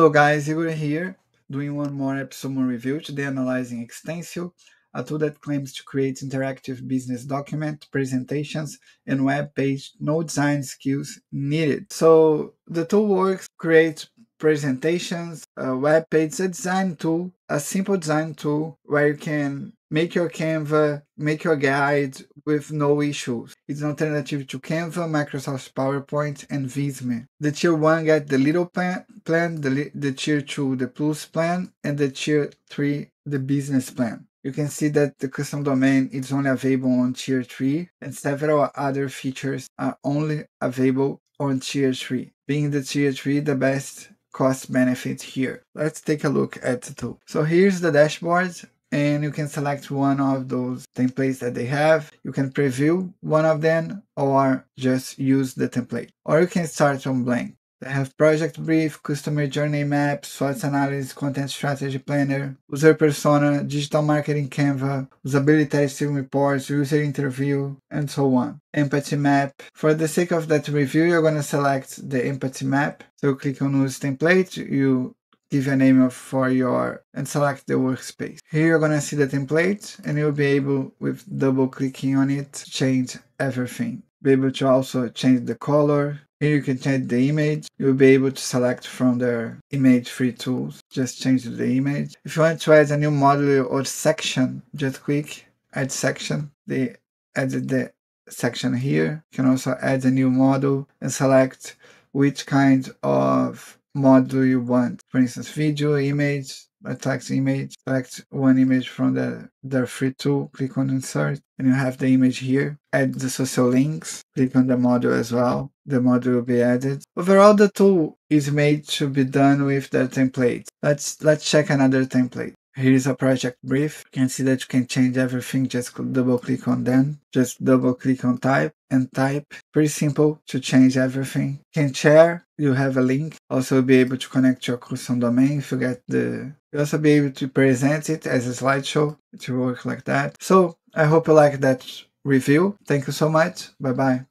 So guys, Igor here, doing one more AppSumo review, today analyzing Xtensio, a tool that claims to create interactive business document, presentations, and web page, no design skills needed. So the tool works, creates presentations, web page, a design tool, a simple design tool where you can make your Canva, make your guide with no issues. It's an alternative to Canva, Microsoft PowerPoint, and Visme. The tier 1 get the little plan, the tier 2 the plus plan, and the tier 3 the business plan. You can see that the custom domain is only available on tier 3, and several other features are only available on tier 3, being the tier 3 the best cost benefit here. Let's take a look at the tool. So here's the dashboard, and you can select one of those templates that they have. You can preview one of them or just use the template, or you can start on blank. They have project brief, customer journey map, SWOT analysis, content strategy planner, user persona, digital marketing Canva, usability testing reports, user interview, and so on. Empathy map. For the sake of that review, you're going to select the empathy map. So click on use template, you give a name and select the workspace. Here you're going to see the template, and you'll be able, with double clicking on it, to change everything. Be able to also change the color. Here you can change the image. You'll be able to select from their image free tools. Just change the image. If you want to add a new module or section, just click add section. They added the section here. You can also add a new module and select which kind of module you want. For instance, video, image, a text image. Select one image from their free tool, click on insert, and you have the image here. Add the social links, click on the module as well. The module will be added. Overall, the tool is made to be done with the template. Let's check another template. Here is a project brief. You can see that you can change everything. Just double click on them. Just double click on type and type. Pretty simple to change everything. You can share. You have a link. Also be able to connect your custom domain if you get the. You also be able to present it as a slideshow. It will work like that. So I hope you like that review. Thank you so much. Bye bye.